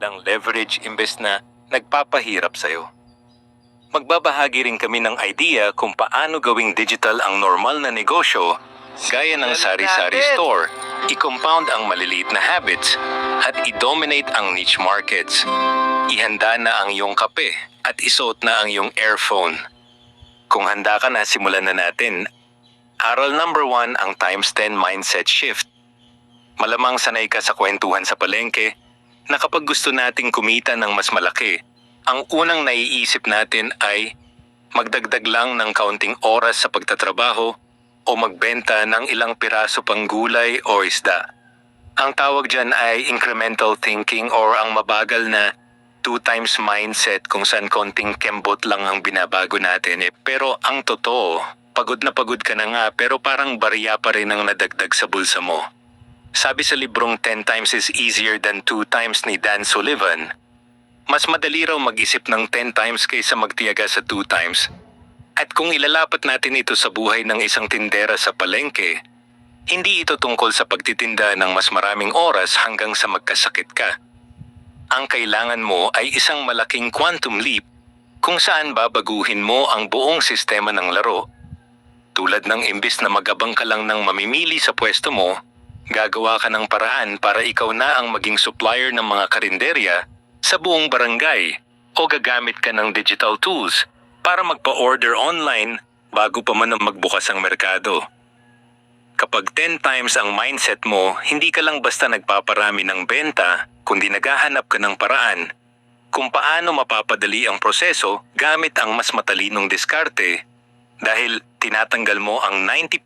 ng leverage imbes na nagpapahirap sa'yo. Magbabahagi rin kami ng idea kung paano gawing digital ang normal na negosyo gaya ng sari-sari store, i-compound ang maliliit na habits at i-dominate ang niche markets. Ihanda na ang iyong kape at isuot na ang iyong earphone. Kung handa ka na, simulan na natin. Aral number 1 ang times 10 mindset shift. Malamang sanay ka sa kwentuhan sa palengke na kapag gusto nating kumita ng mas malaki, ang unang naiisip natin ay magdagdag lang ng kaunting oras sa pagtatrabaho o magbenta ng ilang piraso pang gulay o isda. Ang tawag dyan ay incremental thinking or ang mabagal na 2 times mindset kung saan konting kembot lang ang binabago natin. Pero ang totoo, pagod na pagod ka na nga pero parang barya pa rin ang nadagdag sa bulsa mo. Sabi sa librong 10 times is easier than 2 times ni Dan Sullivan, mas madali raw mag-isip ng 10 times kaysa magtiyaga sa 2 times. At kung ilalapat natin ito sa buhay ng isang tindera sa palengke, hindi ito tungkol sa pagtitinda ng mas maraming oras hanggang sa magkasakit ka. Ang kailangan mo ay isang malaking quantum leap kung saan babaguhin mo ang buong sistema ng laro. Tulad ng imbis na magabang ka lang ng mamimili sa pwesto mo, gagawa ka ng paraan para ikaw na ang maging supplier ng mga karinderya sa buong barangay o gagamit ka ng digital tools para magpa-order online bago pa man magbukas ang merkado. Kapag 10 times ang mindset mo, hindi ka lang basta nagpaparami ng benta, kundi naghahanap ka ng paraan kung paano mapapadali ang proseso gamit ang mas matalinong diskarte dahil tinatanggal mo ang 90%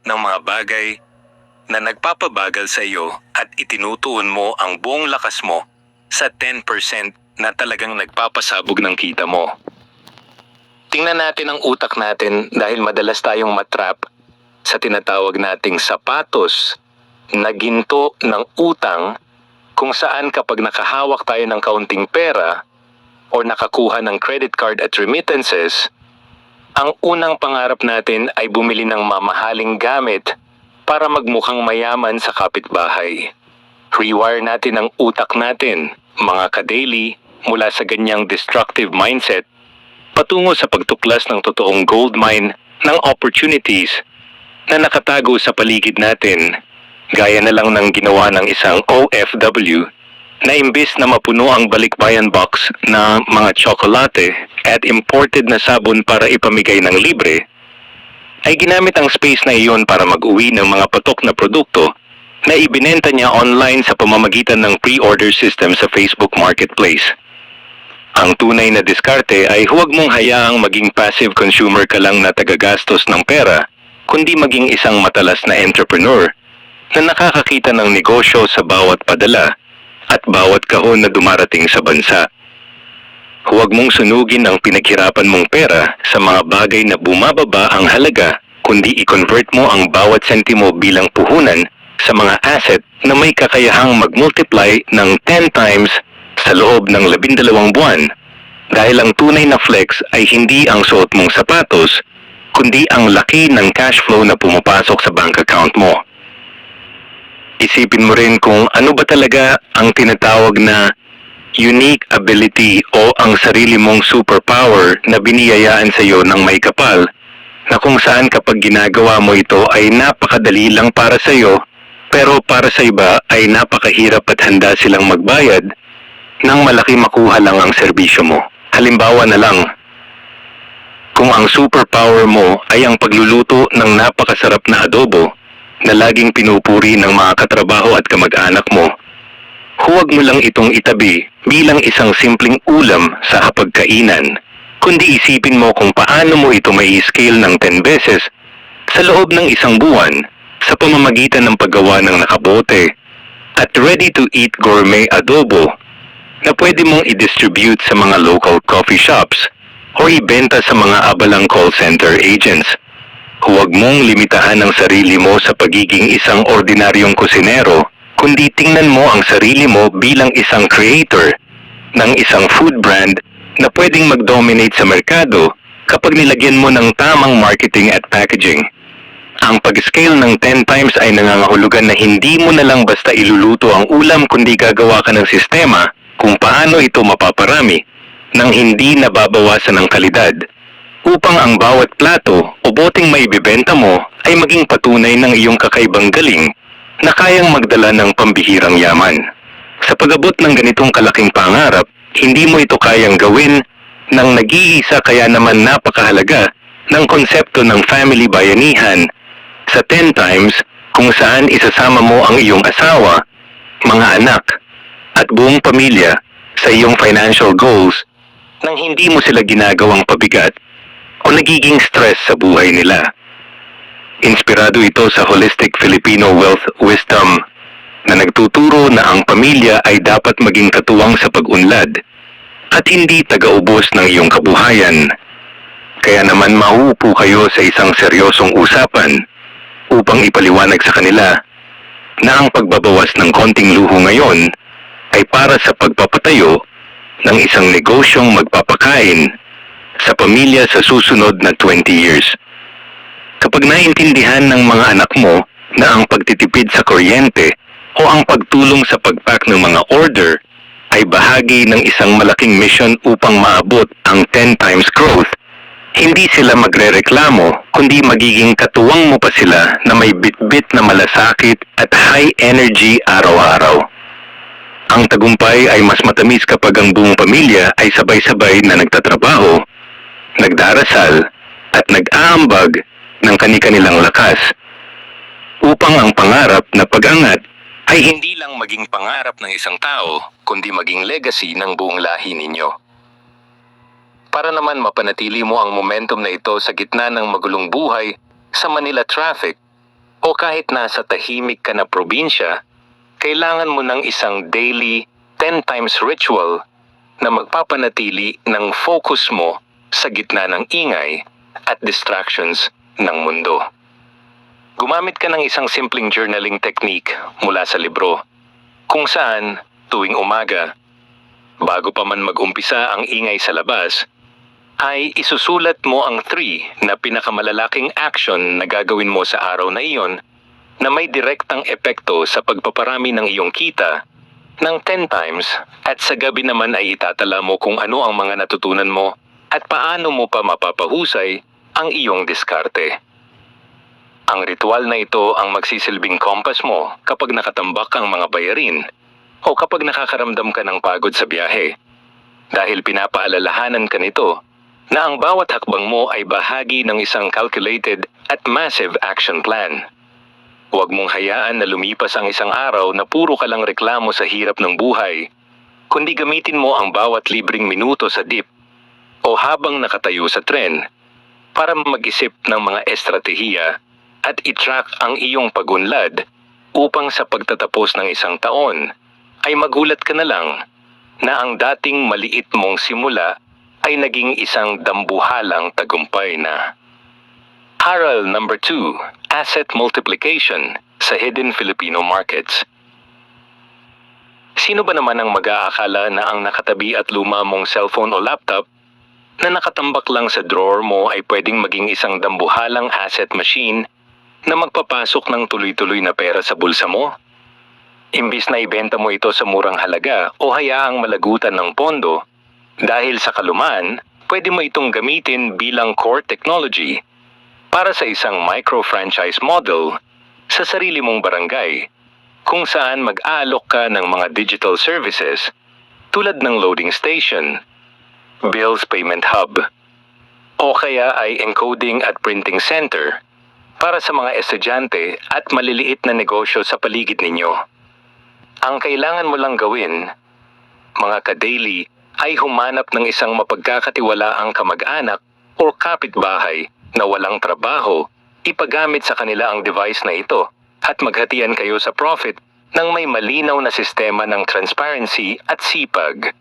ng mga bagay na nagpapabagal sa iyo at itinutuon mo ang buong lakas mo sa 10% na talagang nagpapasabog ng kita mo. Tingnan natin ang utak natin dahil madalas tayong matrap sa tinatawag nating sapatos na ginto ng utang kung saan kapag nakahawak tayo ng kaunting pera o nakakuha ng credit card at remittances, ang unang pangarap natin ay bumili ng mamahaling gamit para magmukhang mayaman sa kapitbahay. Rewire natin ang utak natin, mga ka-daily, mula sa ganyang destructive mindset patungo sa pagtuklas ng totoong gold mine ng opportunities na nakatago sa paligid natin, gaya na lang ng ginawa ng isang OFW na imbis na mapuno ang balikbayan box na mga tsokolate at imported na sabon para ipamigay ng libre, ay ginamit ang space na iyon para mag-uwi ng mga patok na produkto na ibinenta niya online sa pamamagitan ng pre-order system sa Facebook Marketplace. Ang tunay na diskarte ay huwag mong hayaang maging passive consumer ka lang na tagagastos ng pera, kundi maging isang matalas na entrepreneur na nakakakita ng negosyo sa bawat padala at bawat kahon na dumarating sa bansa. Huwag mong sunugin ang pinaghirapan mong pera sa mga bagay na bumababa ang halaga, kundi i-convert mo ang bawat sentimo bilang puhunan sa mga asset na may kakayahang mag-multiply ng 10 times sa loob ng 12 buwan, dahil ang tunay na flex ay hindi ang suot mong sapatos, kundi ang laki ng cash flow na pumapasok sa bank account mo. Isipin mo rin kung ano ba talaga ang tinatawag na unique ability o ang sarili mong superpower na biniyayaan sa iyo ng may kapal, na kung saan kapag ginagawa mo ito ay napakadali lang para sa iyo, pero para sa iba ay napakahirap at handa silang magbayad nang malaki makuha lang ang serbisyo mo. Halimbawa na lang, kung ang superpower mo ay ang pagluluto ng napakasarap na adobo na laging pinupuri ng mga katrabaho at kamag-anak mo, huwag mo lang itong itabi bilang isang simpleng ulam sa hapagkainan, kundi isipin mo kung paano mo ito may scale ng 10 beses sa loob ng isang buwan sa pamamagitan ng paggawa ng nakabote at ready-to-eat gourmet adobo na pwede mong i-distribute sa mga local coffee shops o ibenta sa mga abalang call center agents. Huwag mong limitahan ang sarili mo sa pagiging isang ordinaryong kusinero, kundi tingnan mo ang sarili mo bilang isang creator ng isang food brand na pwedeng mag-dominate sa merkado kapag nilagyan mo ng tamang marketing at packaging. Ang pag-scale ng 10 times ay nangangahulugan na hindi mo na lang basta iluluto ang ulam kundi gagawa ka ng sistema kung paano ito mapaparami nang hindi nababawasan ang kalidad upang ang bawat plato o boteng maibibenta mo ay maging patunay ng iyong kakaibang galing na kayang magdala ng pambihirang yaman. Sa pag-abot ng ganitong kalaking pangarap, hindi mo ito kayang gawin ng nag-iisa, kaya naman napakahalaga ng konsepto ng family bayanihan sa 10 times, kung saan isasama mo ang iyong asawa, mga anak, at buong pamilya sa iyong financial goals nang hindi mo sila ginagawang pabigat o nagiging stress sa buhay nila. Inspirado ito sa holistic Filipino wealth wisdom na nagtuturo na ang pamilya ay dapat maging katuwang sa pag-unlad at hindi tagaubos ng iyong kabuhayan. Kaya naman mauupo kayo sa isang seryosong usapan upang ipaliwanag sa kanila na ang pagbabawas ng konting luho ngayon ay para sa pagpapatayo ng isang negosyong magpapakain sa pamilya sa susunod na 20 years. Kapag naintindihan ng mga anak mo na ang pagtitipid sa kuryente o ang pagtulong sa pagpack ng mga order ay bahagi ng isang malaking mission upang maabot ang 10 times growth, hindi sila magrereklamo kundi magiging katuwang mo pa sila na may bitbit na malasakit at high energy araw-araw. Ang tagumpay ay mas matamis kapag ang buong pamilya ay sabay-sabay na nagtatrabaho, nagdarasal at nag-aambag ng kani-kanilang lakas upang ang pangarap na pag-angat ay hindi lang maging pangarap ng isang tao kundi maging legacy ng buong lahi ninyo. Para naman mapanatili mo ang momentum na ito sa gitna ng magulong buhay sa Manila traffic o kahit nasa tahimik ka na probinsya, kailangan mo ng isang daily 10 times ritual na magpapanatili ng focus mo sa gitna ng ingay at distractions ng mundo. Gumamit ka ng isang simpleng journaling technique mula sa libro, kung saan tuwing umaga, bago pa man mag-umpisa ang ingay sa labas, ay isusulat mo ang 3 na pinakamalalaking action na gagawin mo sa araw na iyon na may direktang epekto sa pagpaparami ng iyong kita ng 10 times, at sa gabi naman ay itatala mo kung ano ang mga natutunan mo at paano mo pa mapapahusay ang iyong diskarte. Ang ritual na ito ang magsisilbing kompas mo kapag nakatambak ang mga bayarin o kapag nakakaramdam ka ng pagod sa biyahe, dahil pinapaalalahanan ka nito na ang bawat hakbang mo ay bahagi ng isang calculated at massive action plan. Huwag mong hayaan na lumipas ang isang araw na puro ka lang reklamo sa hirap ng buhay, kundi gamitin mo ang bawat libreng minuto sa jeep o habang nakatayo sa tren para mag-isip ng mga estratehiya at i-track ang iyong pag-unlad upang sa pagtatapos ng isang taon ay magulat ka na lang na ang dating maliit mong simula ay naging isang dambuhalang tagumpay na. Aral number 2, Asset Multiplication sa Hidden Filipino Markets. Sino ba naman ang mag-aakala na ang nakatabi at luma mong cellphone o laptop na nakatambak lang sa drawer mo ay pwedeng maging isang dambuhalang asset machine na magpapasok ng tuloy-tuloy na pera sa bulsa mo? Imbis na ibenta mo ito sa murang halaga o hayaang malagutan ng pondo, dahil sa kalumaan, pwede mo itong gamitin bilang core technology para sa isang micro-franchise model sa sarili mong barangay, kung saan mag-aalok ka ng mga digital services tulad ng loading station, bills payment hub, o kaya ay encoding at printing center para sa mga estudyante at maliliit na negosyo sa paligid ninyo. Ang kailangan mo lang gawin, mga ka-daily, ay humanap ng isang mapagkakatiwalaang kamag-anak o kapitbahay na walang trabaho, ipagamit sa kanila ang device na ito at maghatian kayo sa profit ng may malinaw na sistema ng transparency at sipag.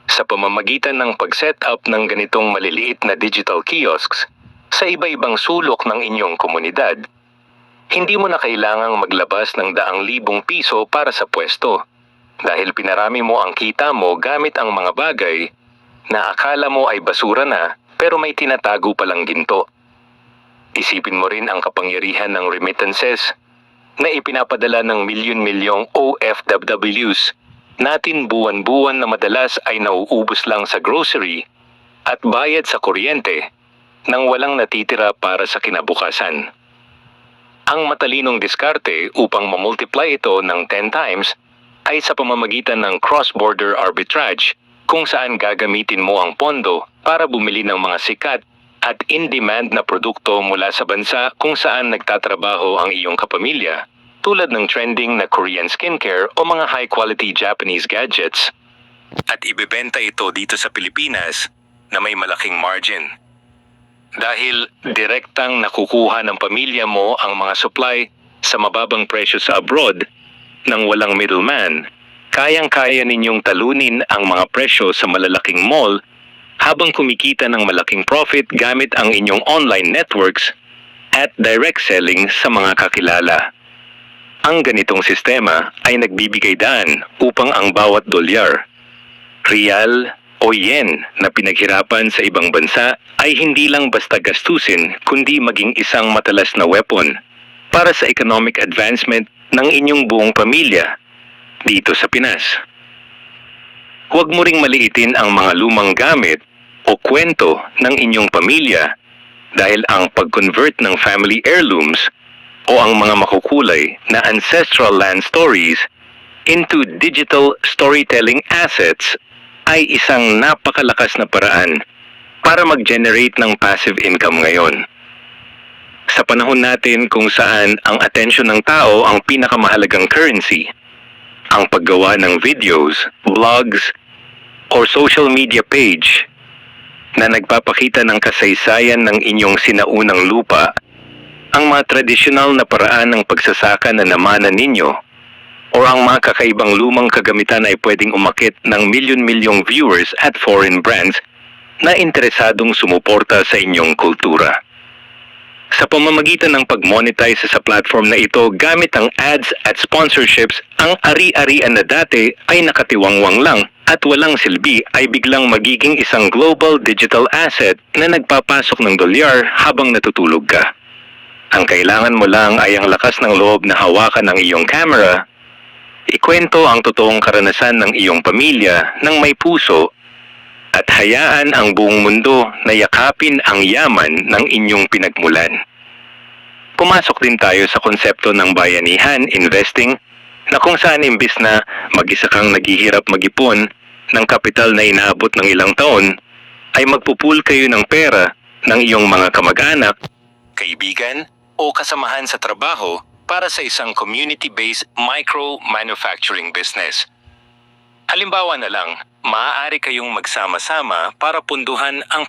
Sa pamamagitan ng pag-set up ng ganitong maliliit na digital kiosks sa iba-ibang sulok ng inyong komunidad, hindi mo na kailangang maglabas ng daang libong piso para sa pwesto, dahil pinarami mo ang kita mo gamit ang mga bagay na akala mo ay basura na pero may tinatago palang ginto. Isipin mo rin ang kapangyarihan ng remittances na ipinapadala ng milyon-milyong OFWs natin buwan-buwan na madalas ay nauubos lang sa grocery at bayad sa kuryente nang walang natitira para sa kinabukasan. Ang matalinong diskarte upang mamultiply ito ng 10 times ay sa pamamagitan ng cross-border arbitrage, kung saan gagamitin mo ang pondo para bumili ng mga sikat at in-demand na produkto mula sa bansa kung saan nagtatrabaho ang iyong kapamilya, tulad ng trending na Korean skincare o mga high-quality Japanese gadgets. At ibebenta ito dito sa Pilipinas na may malaking margin. Dahil direktang nakukuha ng pamilya mo ang mga supply sa mababang presyo sa abroad nang walang middleman, kayang-kaya ninyong talunin ang mga presyo sa malalaking mall habang kumikita ng malaking profit gamit ang inyong online networks at direct selling sa mga kakilala. Ang ganitong sistema ay nagbibigay daan upang ang bawat dolyar, riyal o yen na pinaghirapan sa ibang bansa ay hindi lang basta gastusin kundi maging isang matalas na weapon para sa economic advancement ng inyong buong pamilya dito sa Pinas. Huwag mo ring maliitin ang mga lumang gamit o kwento ng inyong pamilya dahil ang pag-convert ng family heirlooms o ang mga makukulay na ancestral land stories into digital storytelling assets ay isang napakalakas na paraan para mag-generate ng passive income ngayon. Sa panahon natin kung saan ang atensyon ng tao ang pinakamahalagang currency, ang paggawa ng videos, vlogs, or social media page na nagpapakita ng kasaysayan ng inyong sinaunang lupa, ang mga tradisyonal na paraan ng pagsasaka na namana ninyo, o ang mga kakaibang lumang kagamitan ay pwedeng umakit ng milyon-milyong viewers at foreign brands na interesadong sumuporta sa inyong kultura. Sa pamamagitan ng pag-monetize sa platform na ito gamit ang ads at sponsorships, ang ari-arian na dati ay nakatiwangwang lang at walang silbi ay biglang magiging isang global digital asset na nagpapasok ng dolyar habang natutulog ka. Ang kailangan mo lang ay ang lakas ng loob na hawakan ng iyong camera, ikwento ang totoong karanasan ng iyong pamilya ng may puso, at hayaan ang buong mundo na yakapin ang yaman ng inyong pinagmulan. Pumasok din tayo sa konsepto ng bayanihan investing na kung saan imbis na mag-isa kang naghihirap mag-ipon ng kapital na inaabot ng ilang taon, ay magpupul kayo ng pera ng iyong mga kamag-anak, kaibigan o kasamahan sa trabaho para sa isang community-based micro-manufacturing business. Halimbawa na lang, maaari kayong magsama-sama para punduhan ang